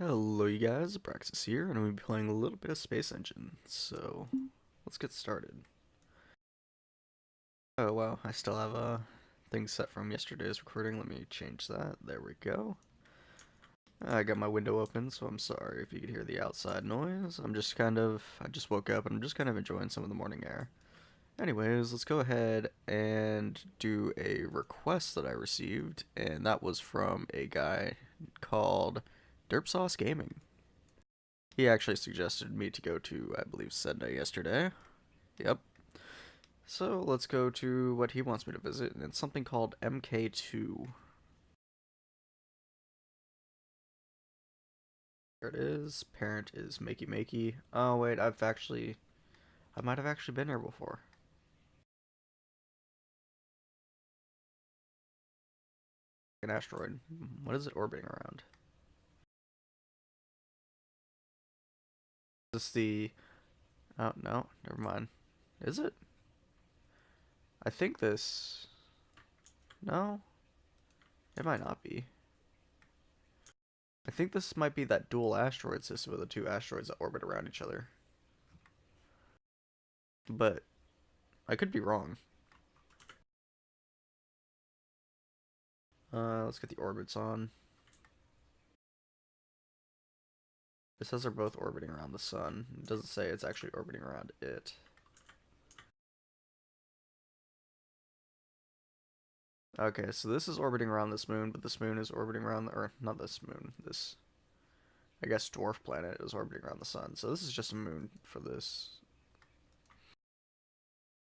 Hello you guys, Praxis here, and we'll be playing a little bit of Space Engine, so let's get started. Oh wow, I still have things set from yesterday's recording. Let me change that. There we go. I got my window open, so I'm sorry if you could hear the outside noise. I just woke up and I'm just kind of enjoying some of the morning air. Anyways, let's go ahead and do a request that I received, and that was from a guy called Derp Sauce Gaming. He actually suggested me to go to, I believe, Sedna yesterday. Yep. So let's go to what he wants me to visit, and it's something called MK2. There it is. Parent is Makey. Oh wait, I might have actually been here before. An asteroid. What is it orbiting around? Is this the? Oh no, never mind. Is it? I think this. No, it might not be. I think this might be that dual asteroid system with the two asteroids that orbit around each other. But I could be wrong. Let's get the orbits on. It says they're both orbiting around the sun. It doesn't say it's actually orbiting around it. Okay, so this is orbiting around this moon, but this moon is orbiting around the, or not this moon, this, I guess, dwarf planet is orbiting around the sun. So this is just a moon for this.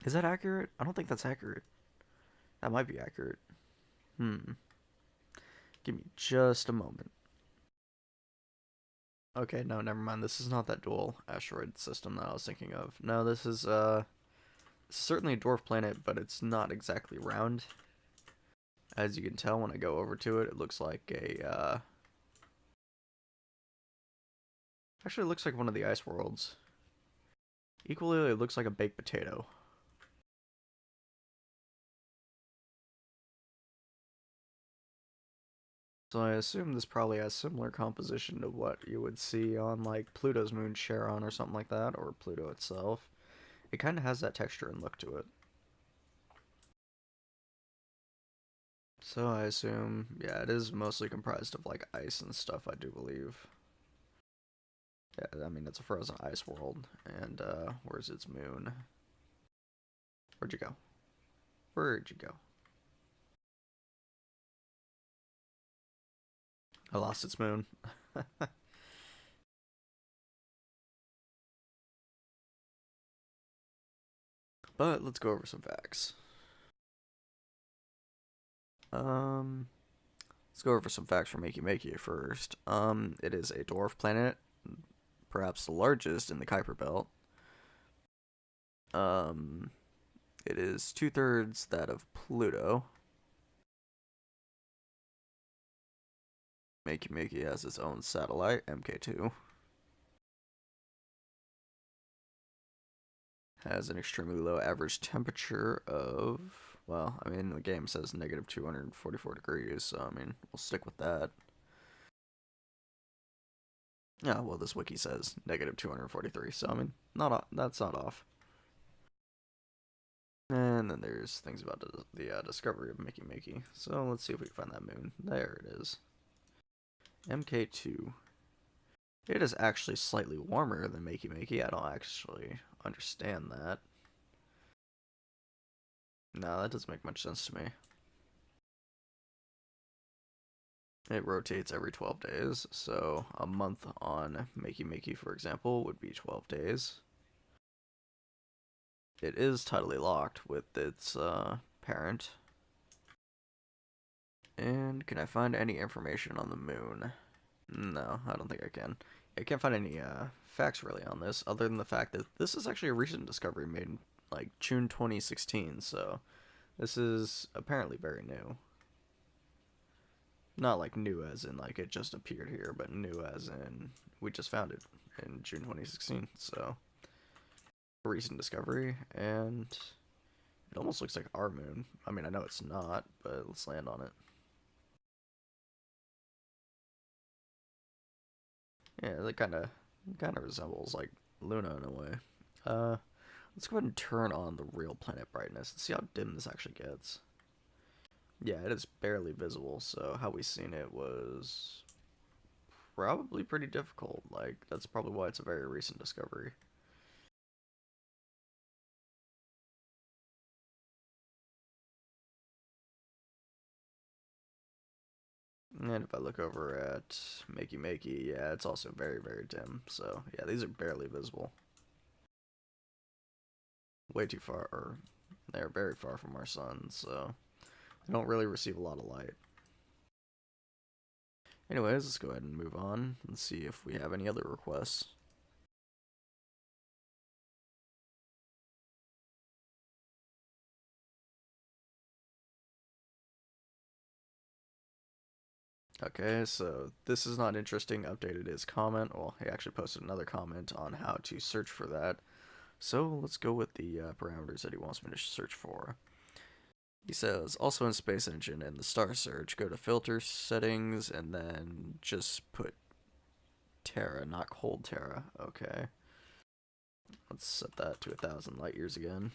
Is that accurate? I don't think that's accurate. That might be accurate. Hmm. Give me just a moment. Okay, no, never mind. This is not that dual asteroid system that I was thinking of. No, this is certainly a dwarf planet, but it's not exactly round. As you can tell when I go over to it, it looks like a actually, it looks like one of the ice worlds. Equally, it looks like a baked potato. So I assume this probably has similar composition to what you would see on like Pluto's moon Charon or something like that, or Pluto itself. It kind of has that texture and look to it. So I assume, yeah, it is mostly comprised of like ice and stuff, I do believe. Yeah, I mean, it's a frozen ice world. And where's its moon? Where'd you go? Where'd you go? I lost its moon. But let's go over some facts. Um, let's go over some facts for Makey first. It is a dwarf planet, perhaps the largest in the Kuiper Belt. Um, it is two-thirds that of Pluto. Makey has its own satellite, MK2. Has an extremely low average temperature of, well, I mean, the game says negative 244 degrees, so I mean, we'll stick with that. Yeah, well, this wiki says negative 243, so I mean, that's not off. And then there's things about the discovery of Makey. So let's see if we can find that moon. There it is. MK2. It is actually slightly warmer than Makey. I don't actually understand that. No, that doesn't make much sense to me. It rotates every 12 days, so a month on Makey, for example, would be 12 days. It is tidally locked with its parent. And can I find any information on the moon? No, I don't think I can. I can't find any facts really on this, other than the fact that this is actually a recent discovery made in like June 2016, so this is apparently very new. Not like new as in like it just appeared here, but new as in we just found it in June 2016, so a recent discovery, and it almost looks like our moon. I mean, I know it's not, but let's land on it. Yeah, that kind of resembles like Luna in a way. Uh, let's go ahead and turn on the real planet brightness and see how dim this actually gets. Yeah, it is barely visible, so how we seen it was probably pretty difficult. Like, that's probably why it's a very recent discovery. And if I look over at Makey, yeah, it's also very, very dim. So, yeah, these are barely visible. Way too far, or they're very far from our sun, so they don't really receive a lot of light. Anyways, let's go ahead and move on and see if we have any other requests. Okay, so this is not interesting. Updated his comment. Well, he actually posted another comment on how to search for that. So let's go with the parameters that he wants me to search for. He says, also in SpaceEngine and the star search, go to filter settings and then just put Terra, not cold Terra. Okay. Let's set that to 1,000 light years again.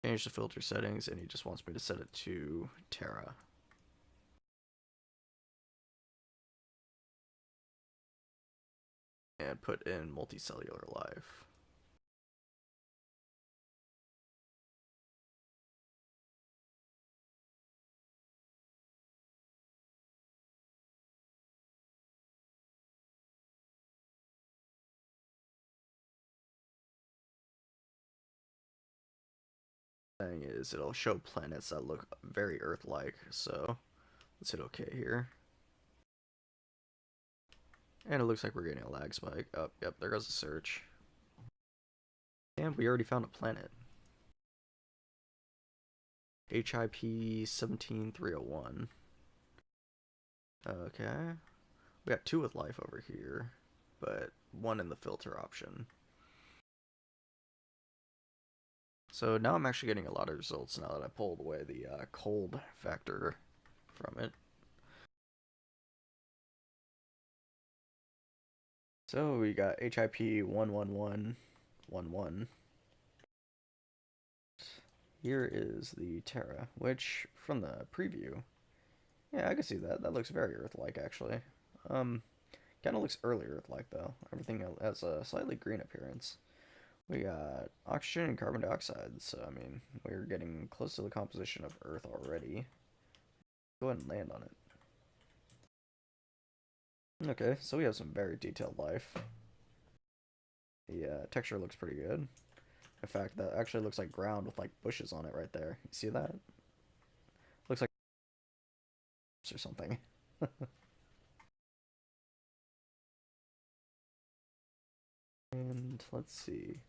Change the filter settings, and he just wants me to set it to Terra. And put in multicellular life. Thing is, it'll show planets that look very Earth-like, so let's hit OK here. And it looks like we're getting a lag spike. Oh, yep, there goes the search. And we already found a planet. HIP 17301. Okay. We got two with life over here, but one in the filter option. So now I'm actually getting a lot of results now that I pulled away the cold factor from it. So we got HIP 11111. Here is the Terra, which from the preview, yeah, I can see that. That looks very Earth-like actually. Um, Kind of looks early Earth-like though. Everything has a slightly green appearance. We got oxygen and carbon dioxide, so I mean, we're getting close to the composition of Earth already. Go ahead and land on it. Okay, so we have some very detailed life. The texture looks pretty good. In fact, that actually looks like ground with like bushes on it right there. You see that? Looks like or something. And let's see.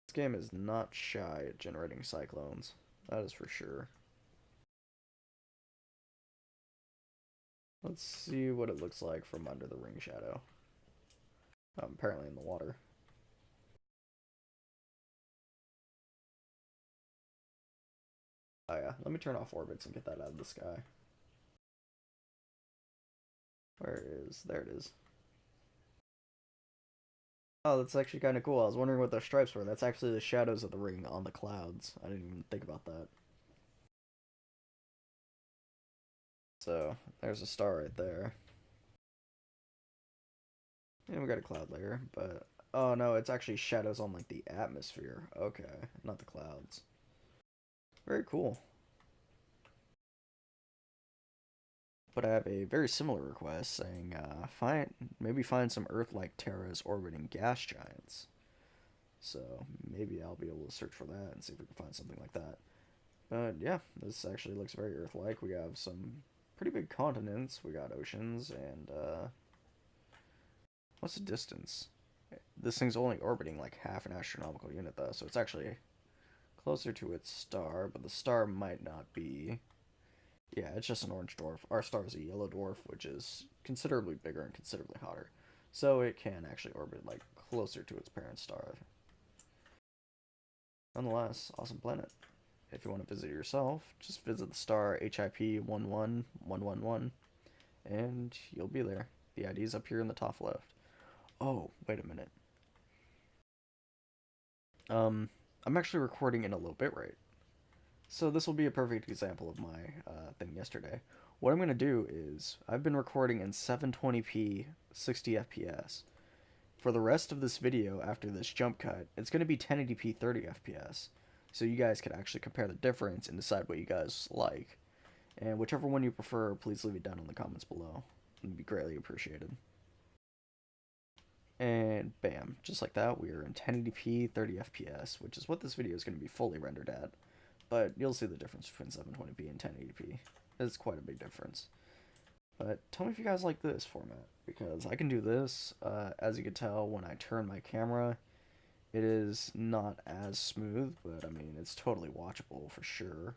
This game is not shy at generating cyclones. That is for sure. Let's see what it looks like from under the ring shadow. Apparently in the water. Oh yeah, let me turn off orbits and get that out of the sky. Where is... there it is. Oh, that's actually kind of cool. I was wondering what those stripes were. That's actually the shadows of the ring on the clouds. I didn't even think about that. So, there's a star right there. And we got a cloud layer, but... oh no, it's actually shadows on like the atmosphere. Okay, not the clouds. Very cool. But I have a very similar request saying, maybe find some Earth-like Terras orbiting gas giants. So maybe I'll be able to search for that and see if we can find something like that. But yeah, this actually looks very Earth-like. We have some pretty big continents. We got oceans, and what's the distance? This thing's only orbiting like half an astronomical unit though, so it's actually closer to its star, but the star might not be. Yeah, it's just an orange dwarf. Our star is a yellow dwarf, which is considerably bigger and considerably hotter. So it can actually orbit like closer to its parent star. Nonetheless, awesome planet. if you want to visit yourself, just visit the star HIP 11111 and you'll be there. The ID is up here in the top left. Oh, wait a minute. I'm actually recording in a low bitrate. So this will be a perfect example of my thing yesterday. What I'm going to do is, I've been recording in 720p 60 FPS. For the rest of this video, after this jump cut, it's going to be 1080p 30 FPS. So you guys can actually compare the difference and decide what you guys like. And whichever one you prefer, please leave it down in the comments below. It would be greatly appreciated. And bam, just like that, we are in 1080p 30 FPS, which is what this video is going to be fully rendered at. But you'll see the difference between 720p and 1080p. It's quite a big difference. But tell me if you guys like this format, because I can do this. As you can tell, when I turn my camera, it is not as smooth, but I mean, it's totally watchable for sure.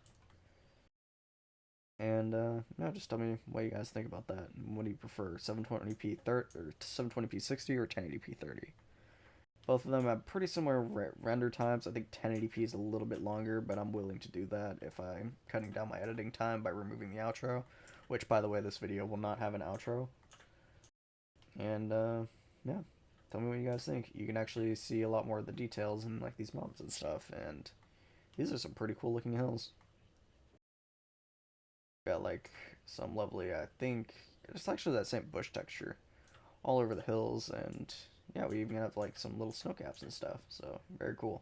And no, just tell me what you guys think about that. What do you prefer, 720p 30 or 720p 60 or 1080p 30? Both of them have pretty similar render times. I think 1080p is a little bit longer, but I'm willing to do that if I'm cutting down my editing time by removing the outro, which, by the way, this video will not have an outro. And yeah, tell me what you guys think. You can actually see a lot more of the details in like these mobs and stuff, and these are some pretty cool looking hills. Got like some lovely, I think it's actually that same bush texture all over the hills, and yeah, we even have like some little snow caps and stuff, so very cool.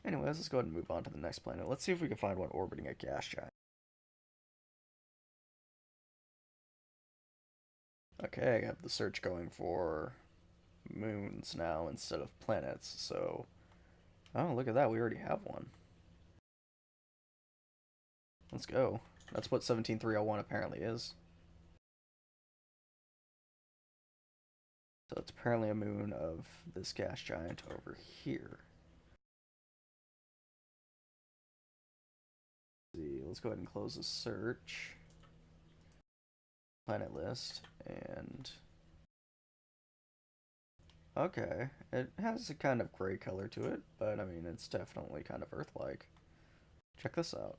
Anyways, let's go ahead and move on to the next planet. Let's see if we can find one orbiting a gas giant. Okay, I have the search going for moons now instead of planets, so oh, look at that, we already have one. Let's go. That's what 17301 apparently is. So it's apparently a moon of this gas giant over here. Let's see, let's go ahead and close the search. Planet list, and okay, it has a kind of gray color to it, but I mean, it's definitely kind of Earth-like. Check this out.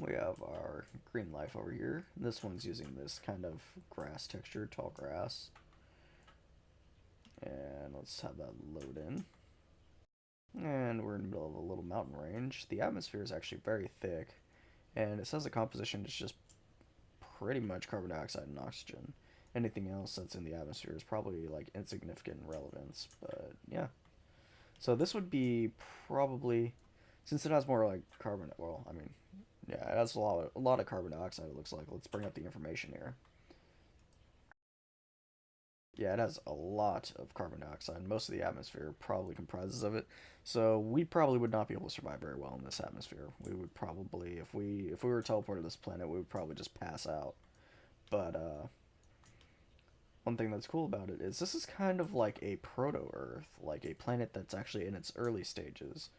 We have our green life over here. This one's using this kind of grass texture, tall grass. And let's have that load in. And we're in the middle of a little mountain range. The atmosphere is actually very thick, and it says the composition is just pretty much carbon dioxide and oxygen. Anything else that's in the atmosphere is probably like insignificant in relevance, but yeah. So this would be probably, since it has more like carbon, well, I mean, yeah, it has a lot of carbon dioxide, it looks like. Let's bring up the information here. Yeah, it has a lot of carbon dioxide. Most of the atmosphere probably comprises of it. So we probably would not be able to survive very well in this atmosphere. We would probably, if we were teleported to this planet, we would probably just pass out. But one thing that's cool about it is this is kind of like a proto-earth, like a planet that's actually in its early stages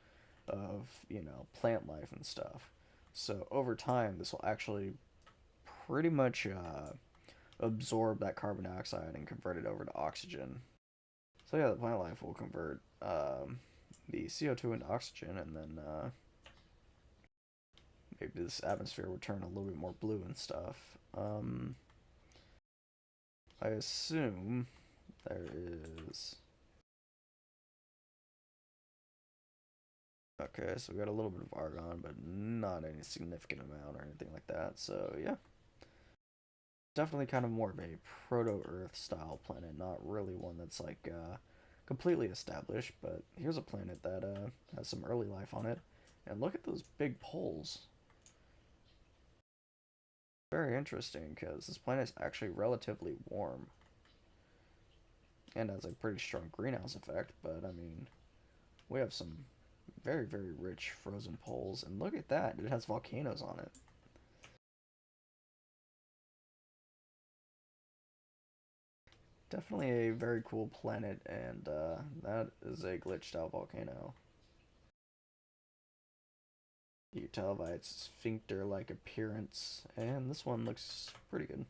of, you know, plant life and stuff. So over time, this will actually pretty much absorb that carbon dioxide and convert it over to oxygen. So yeah, the plant life will convert the CO2 into oxygen, and then maybe this atmosphere would turn a little bit more blue and stuff. I assume there is... Okay, so we got a little bit of argon, but not any significant amount or anything like that, so yeah. Definitely kind of more of a proto-earth style planet, not really one that's like completely established, but here's a planet that has some early life on it. And look at those big poles. Very interesting, because this planet is actually relatively warm. And has a pretty strong greenhouse effect, but I mean, we have some very, very rich frozen poles. And look at that, it has volcanoes on it. Definitely a very cool planet, and that is a glitched out volcano. You can tell by its sphincter-like appearance, and this one looks pretty good.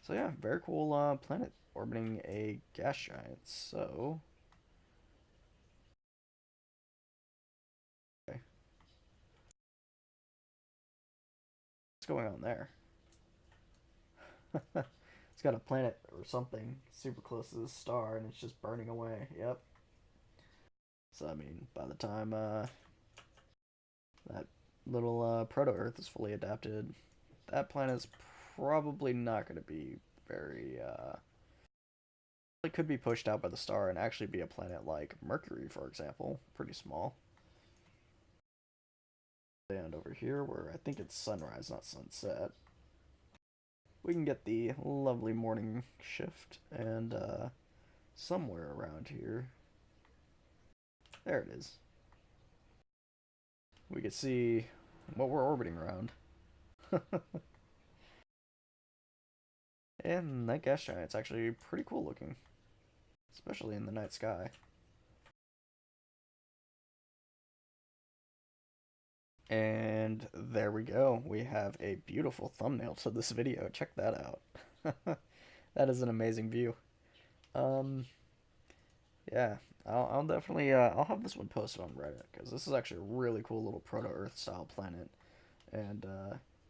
So yeah, very cool planet orbiting a gas giant. So going on there? It's got a planet or something super close to the star, and it's just burning away. Yep. So I mean, by the time that little proto-earth is fully adapted, that planet's probably not going to be very. It could be pushed out by the star and actually be a planet like Mercury, for example, pretty small. And over here, where I think it's sunrise, not sunset, we can get the lovely morning shift, and somewhere around here, there it is. We can see what we're orbiting around. And that gas giant's actually pretty cool looking, especially in the night sky. And there we go. We have a beautiful thumbnail to this video. Check that out. That is an amazing view. Yeah, I'll definitely I'll have this one posted on Reddit because this is actually a really cool little Proto-Earth style planet. And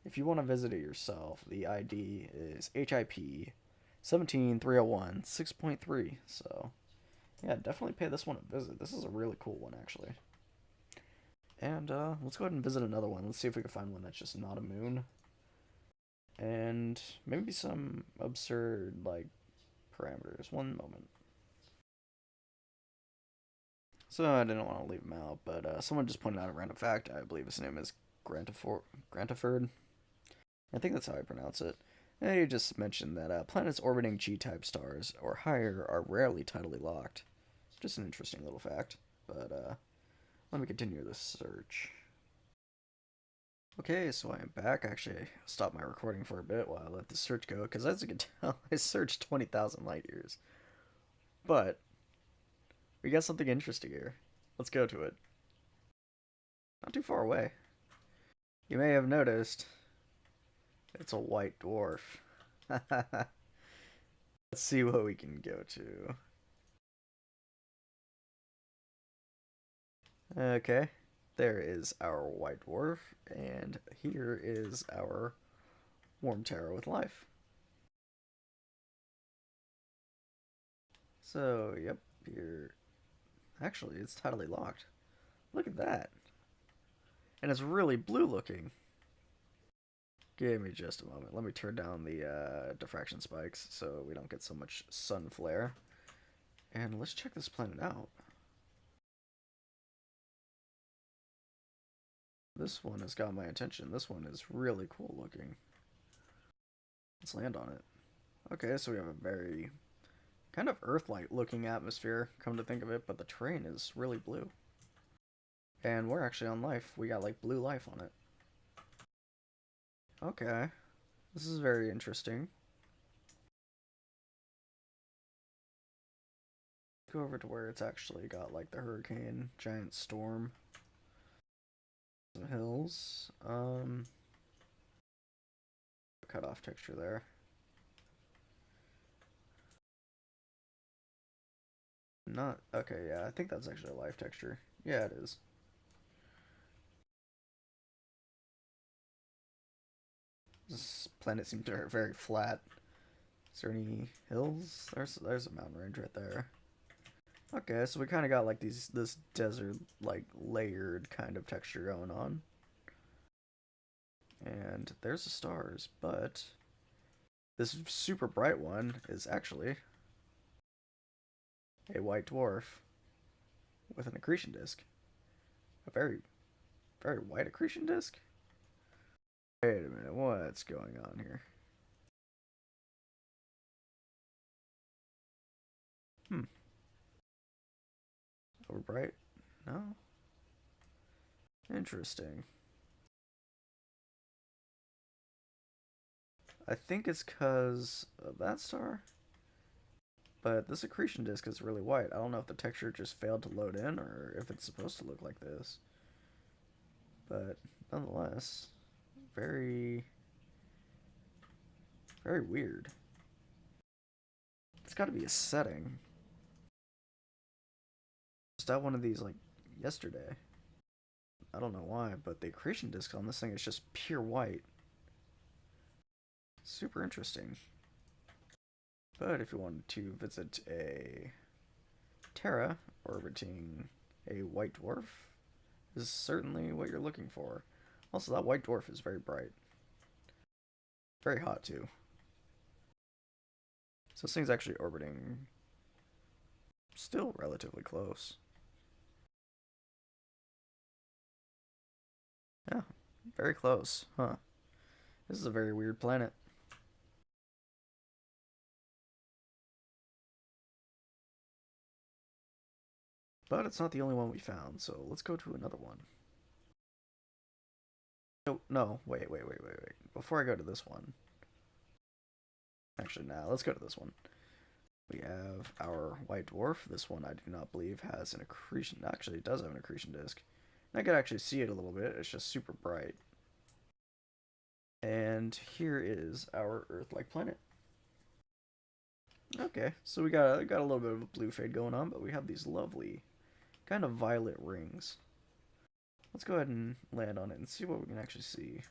if you want to visit it yourself, the ID is HIP 17301 6.3. So yeah, definitely pay this one a visit. This is a really cool one actually. And let's go ahead and visit another one. Let's see if we can find one that's just not a moon. And maybe some absurd, like, parameters. One moment. So I didn't want to leave him out, but someone just pointed out a random fact. I believe his name is Grantaford. I think that's how I pronounce it. And he just mentioned that planets orbiting G-type stars or higher are rarely tidally locked. Just an interesting little fact. But let me continue this search. Okay, so I am back. Actually, I stopped my recording for a bit while I let the search go, because as you can tell, I searched 20,000 light years. But we got something interesting here. Let's go to it. Not too far away. You may have noticed it's a white dwarf. Let's see what we can go to. Okay, there is our white dwarf, and here is our warm terra with life. So, yep, here. Actually, it's tidally locked. Look at that. And it's really blue looking. Give me just a moment. Let me turn down the diffraction spikes so we don't get so much sun flare. And let's check this planet out. This one has got my attention. This one is really cool looking. Let's land on it. Okay, so we have a very kind of Earth-like looking atmosphere, come to think of it, but the terrain is really blue. And we're actually on life. We got like blue life on it. Okay. This is very interesting. Go over to where it's actually got like the hurricane, giant storm. Some hills. Cut off texture there. Not okay, yeah, I think that's actually a life texture. Yeah, it is. This planet seems very, very flat. Is there any hills? There's a mountain range right there. Okay, so we kind of got like this desert like layered kind of texture going on. And there's the stars, but this super bright one is actually a white dwarf with an accretion disk. A very, very white accretion disk? Wait a minute, what's going on here? Overbright? No? Interesting. I think it's because of that star. But this accretion disk is really white. I don't know if the texture just failed to load in or if it's supposed to look like this. But nonetheless, very, very weird. It's got to be a setting. Just got one of these like yesterday. I don't know why, but the accretion disk on this thing is just pure white. Super interesting. But if you wanted to visit a Terra orbiting a white dwarf, is certainly what you're looking for. Also, that white dwarf is very bright. Very hot, too. So this thing's actually orbiting still relatively close. Yeah, very close, huh? This is a very weird planet. But it's not the only one we found, so let's go to another one. No, no, wait. Before I go to this one, actually, now let's go to this one. We have our white dwarf. This one I do not believe has an accretion. Actually, it does have an accretion disk. I could actually see it a little bit. It's just super bright. And here is our Earth-like planet. Okay, so we got a little bit of a blue fade going on, but we have these lovely kind of violet rings. Let's go ahead and land on it and see what we can actually see.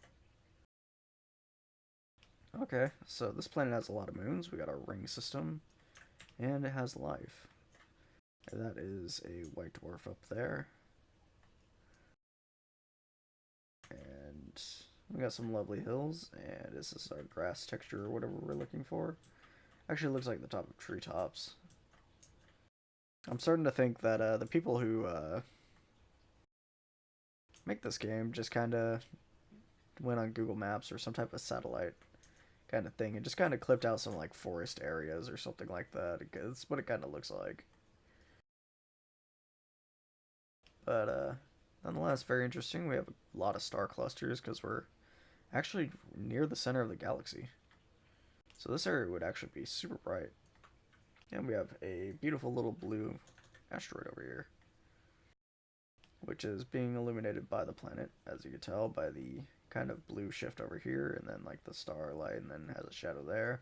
Okay, so this planet has a lot of moons. We got our ring system, and it has life. And that is a white dwarf up there. And we got some lovely hills, and this is our grass texture or whatever we're looking for. Actually, it looks like the top of treetops. I'm starting to think that the people who make this game just kind of went on Google Maps or some type of satellite kind of thing and just kind of clipped out some like forest areas or something like that. It's what it kind of looks like. But nonetheless, very interesting. We have a lot of star clusters because we're actually near the center of the galaxy. So this area would actually be super bright. And we have a beautiful little blue asteroid over here, which is being illuminated by the planet, as you can tell by the kind of blue shift over here, and then like the starlight, and then has a shadow there.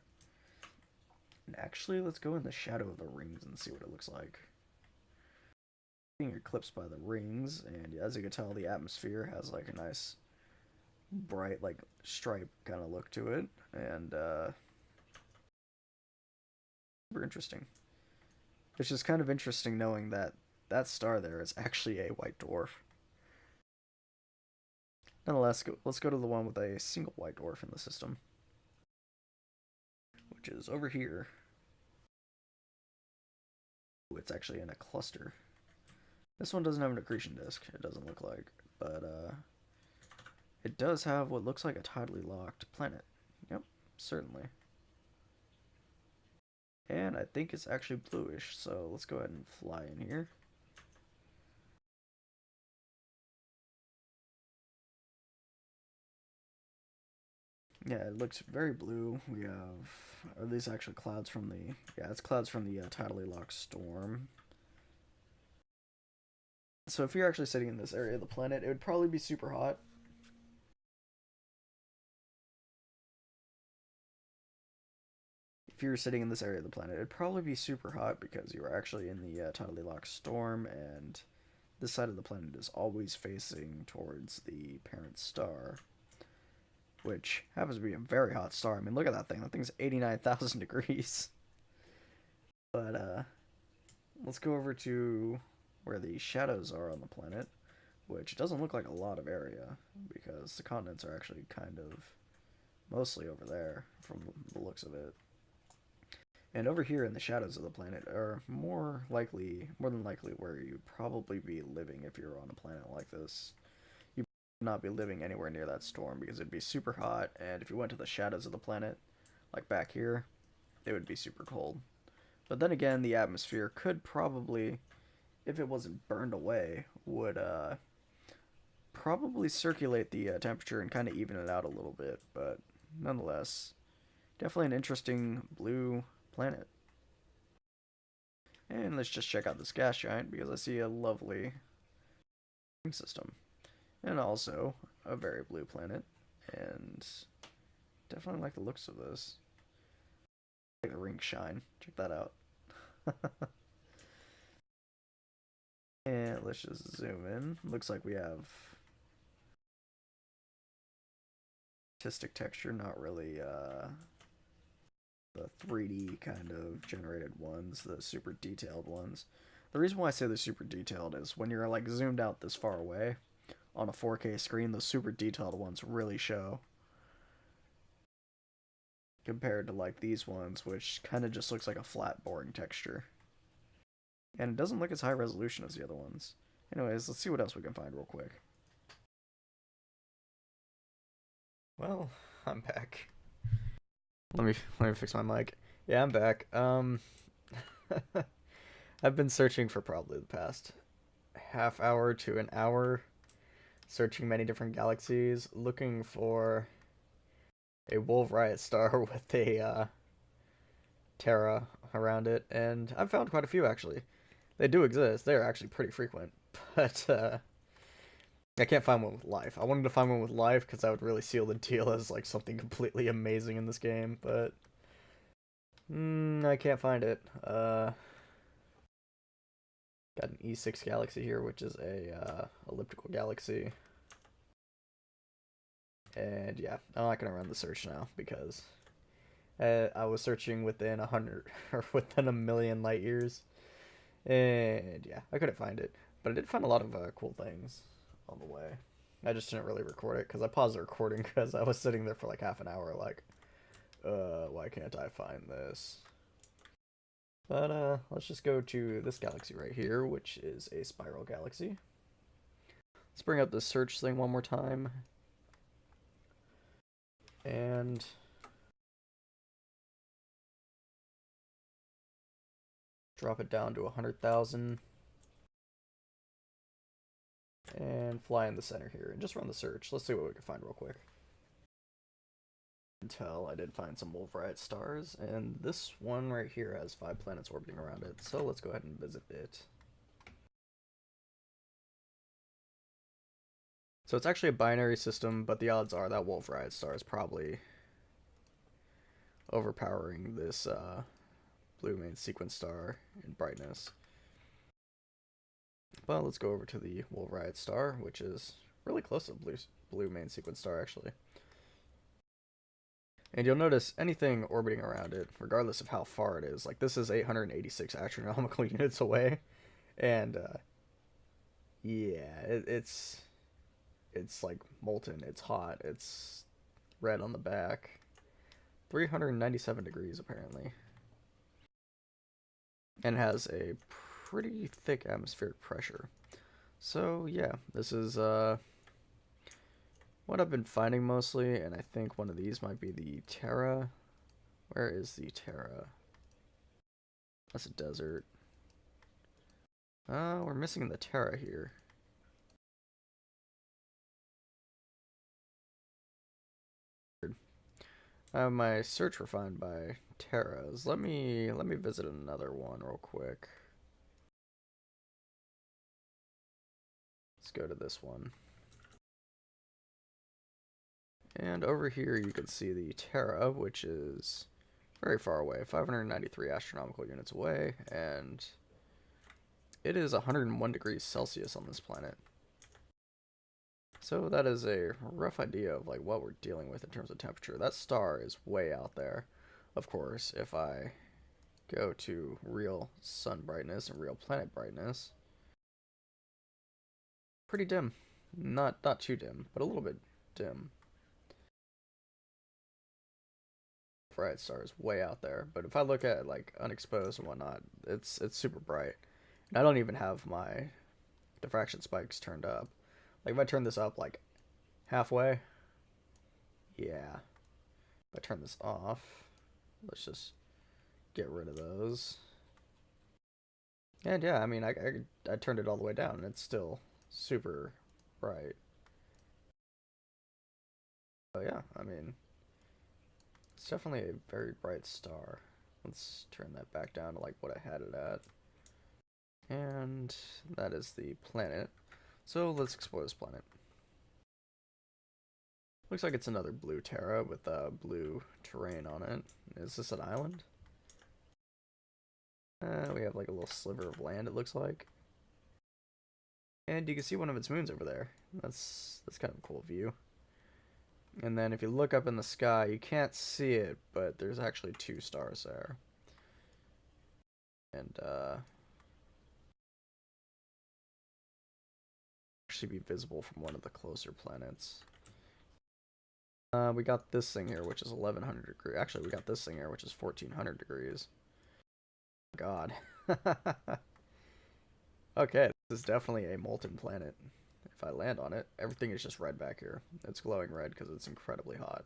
And actually, let's go in the shadow of the rings and see what it looks like. Being eclipsed by the rings, and as you can tell, the atmosphere has like a nice bright like stripe kind of look to it, and super interesting. It's just kind of interesting knowing that that star there is actually a white dwarf. Nonetheless, let's go to the one with a single white dwarf in the system, which is over here. Ooh, it's actually in a cluster. This one doesn't have an accretion disk, it doesn't look like, but it does have what looks like a tidally locked planet. Yep, certainly. And I think it's actually bluish, so let's go ahead and fly in here. Yeah, it looks very blue. We have, are these actually clouds from the, yeah, it's clouds from the tidally locked storm. So if you're actually sitting in this area of the planet, it would probably be super hot. If you were sitting in this area of the planet, it'd probably be super hot because you were actually in the tidally locked storm, and this side of the planet is always facing towards the parent star, which happens to be a very hot star. I mean, look at that thing. That thing's 89,000 degrees. But let's go over to where the shadows are on the planet, which doesn't look like a lot of area because the continents are actually kind of mostly over there from the looks of it. And over here in the shadows of the planet are more than likely where you'd probably be living if you're on a planet like this. You would not be living anywhere near that storm because it'd be super hot, and if you went to the shadows of the planet, like back here, it would be super cold. But then again, the atmosphere could probably, if it wasn't burned away, would probably circulate the temperature and kind of even it out a little bit. But nonetheless, definitely an interesting blue planet. And let's just check out this gas giant because I see a lovely ring system. And also a very blue planet. And definitely like the looks of this. Like the ring shine. Check that out. And let's just zoom in. Looks like we have artistic texture, not really the 3D kind of generated ones, the super detailed ones. The reason why I say they're super detailed is when you're like zoomed out this far away on a 4K screen, those super detailed ones really show compared to like these ones, which kind of just looks like a flat, boring texture. And it doesn't look as high resolution as the other ones. Anyways, let's see what else we can find real quick. Well, I'm back. Let me fix my mic. Yeah, I'm back. I've been searching for probably the past half hour to an hour, searching many different galaxies, looking for a Wolf-Rayet star with a Terra around it, and I've found quite a few actually. They do exist. They're actually pretty frequent, but I can't find one with life. I wanted to find one with life because that would really seal the deal as like something completely amazing in this game, but I can't find it. Got an E6 galaxy here, which is a elliptical galaxy. And yeah, I'm not gonna run the search now because I was searching within 100 or within a million light years, and yeah, I couldn't find it. But I did find a lot of cool things on the way. I just didn't really record it because I paused the recording because I was sitting there for like half an hour, like, why can't I find this? But let's just go to this galaxy right here, which is a spiral galaxy. Let's bring up the search thing one more time. And drop it down to 100,000. And fly in the center here and just run the search. Let's see what we can find real quick. Until I did find some Wolf-Rayet stars, and this one right here has 5 planets orbiting around it, so let's go ahead and visit it. So it's actually a binary system, but the odds are that Wolf-Rayet star is probably overpowering this blue main sequence star in brightness. But let's go over to the Wolf-Rayet star, which is really close to blue main sequence star actually. And you'll notice anything orbiting around it, regardless of how far it is, like this is 886 astronomical units away, and yeah, it's like molten, it's hot, it's red on the back, 397 degrees apparently, and has a pretty thick atmospheric pressure. So yeah, this is what I've been finding mostly, and I think one of these might be the Terra. Where is the Terra? That's a desert. We're missing the Terra here. I have my search refined by Terras. Let me visit another one real quick. Let's go to this one. And over here you can see the Terra, which is very far away, 593 astronomical units away, and it is 101 degrees Celsius on this planet. So that is a rough idea of like what we're dealing with in terms of temperature. That star is way out there. Of course, if I go to real sun brightness and real planet brightness, pretty dim. Not too dim, but a little bit dim. Bright star is way out there, but if I look at like unexposed and whatnot, it's super bright. And I don't even have my diffraction spikes turned up. Like if I turn this up like halfway, yeah. If I turn this off, let's just get rid of those. And yeah, I mean, I turned it all the way down, and it's still super bright. Oh yeah, I mean, it's definitely a very bright star. Let's turn that back down to like what I had it at. And that is the planet. So let's explore this planet. Looks like it's another blue Terra with blue terrain on it. Is this an island? We have like a little sliver of land, it looks like. And you can see one of its moons over there. That's kind of a cool view. And then if you look up in the sky, you can't see it, but there's actually 2 stars there. And actually be visible from one of the closer planets. We got this thing here, which is 1100 degrees. Actually, we got this thing here, which is 1400 degrees. God. Okay, this is definitely a molten planet. If I land on it, everything is just red back here. It's glowing red because it's incredibly hot.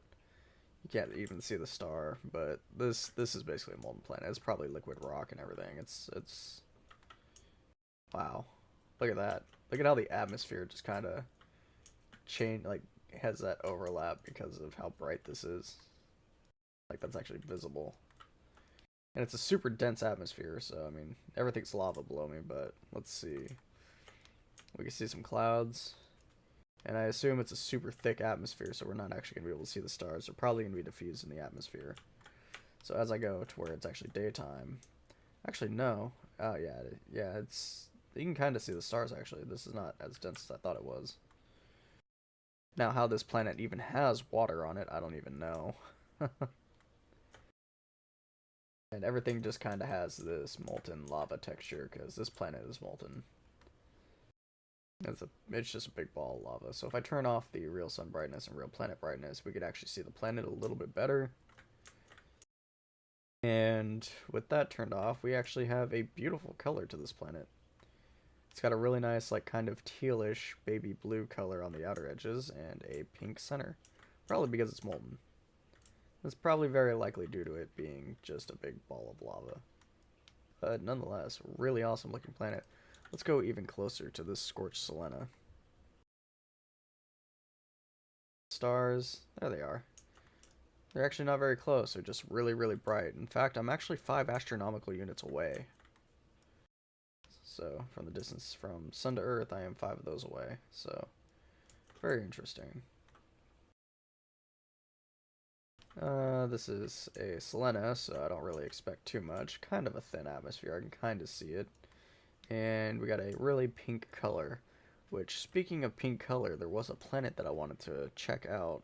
You can't even see the star, but this is basically a molten planet. It's probably liquid rock and everything. It's wow. Look at that. Look at how the atmosphere just kind of like has that overlap because of how bright this is. Like that's actually visible. And it's a super dense atmosphere, so I mean, everything's lava below me, but let's see. We can see some clouds. And I assume it's a super thick atmosphere, so we're not actually going to be able to see the stars. They're probably going to be diffused in the atmosphere. So as I go to where it's actually daytime. Actually, no. Oh, yeah, it's... You can kind of see the stars, actually. This is not as dense as I thought it was. Now, how this planet even has water on it, I don't even know. And everything just kind of has this molten lava texture, because this planet is molten. It's just a big ball of lava. So if I turn off the real sun brightness and real planet brightness, we could actually see the planet a little bit better. And with that turned off, we actually have a beautiful color to this planet. It's got a really nice, like, kind of tealish baby blue color on the outer edges and a pink center. Probably because it's molten. That's probably very likely due to it being just a big ball of lava. But nonetheless, really awesome looking planet. Let's go even closer to this scorched Selena. Stars, there they are. They're actually not very close, they're just really, really bright. In fact, I'm actually 5 astronomical units away. So, from the distance from Sun to Earth, I am 5 of those away. So, very interesting. This is a Selena, so I don't really expect too much. Kind of a thin atmosphere, I can kind of see it. And we got a really pink color, which, speaking of pink color, there was a planet that I wanted to check out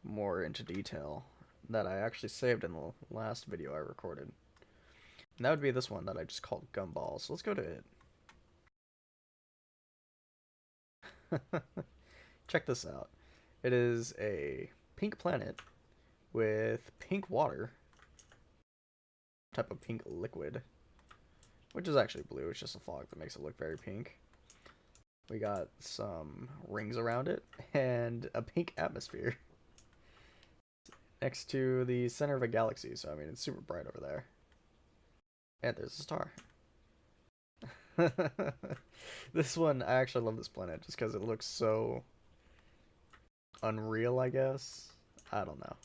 more into detail that I actually saved in the last video I recorded. And that would be this one that I just called Gumball, so let's go to it. Check this out. It is a pink planet with pink water, type of pink liquid, which is actually blue. It's just a fog that makes it look very pink. We got some rings around it and a pink atmosphere next to the center of a galaxy. So I mean, it's super bright over there. And there's a star. This one, I actually love this planet just because it looks so unreal, I guess. I don't know.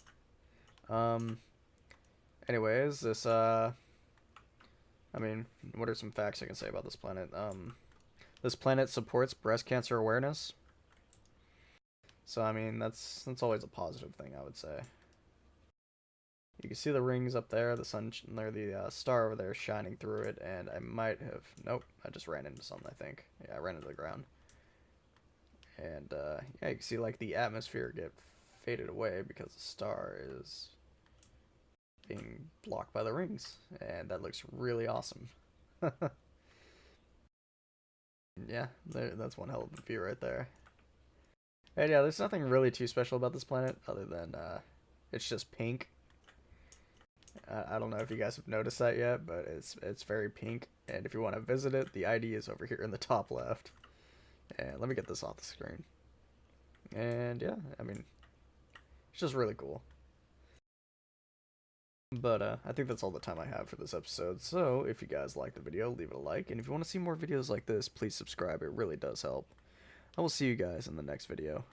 Anyways, this, I mean, what are some facts I can say about this planet? This planet supports breast cancer awareness. So, I mean, that's always a positive thing, I would say. You can see the rings up there, the sun, or the star over there shining through it, and I might have... Nope, I just ran into something, I think. Yeah, I ran into the ground. And, yeah, you can see, like, the atmosphere get faded away because the star is being blocked by the rings. And that looks really awesome. Yeah, that's one hell of a view right there. And yeah, there's nothing really too special about this planet other than, it's just pink. I don't know if you guys have noticed that yet, but it's very pink. And if you want to visit it, the ID is over here in the top left. And let me get this off the screen. And yeah, I mean, it's just really cool. But I think that's all the time I have for this episode. So if you guys liked the video, leave it a like. And if you want to see more videos like this, please subscribe. It really does help. I will see you guys in the next video.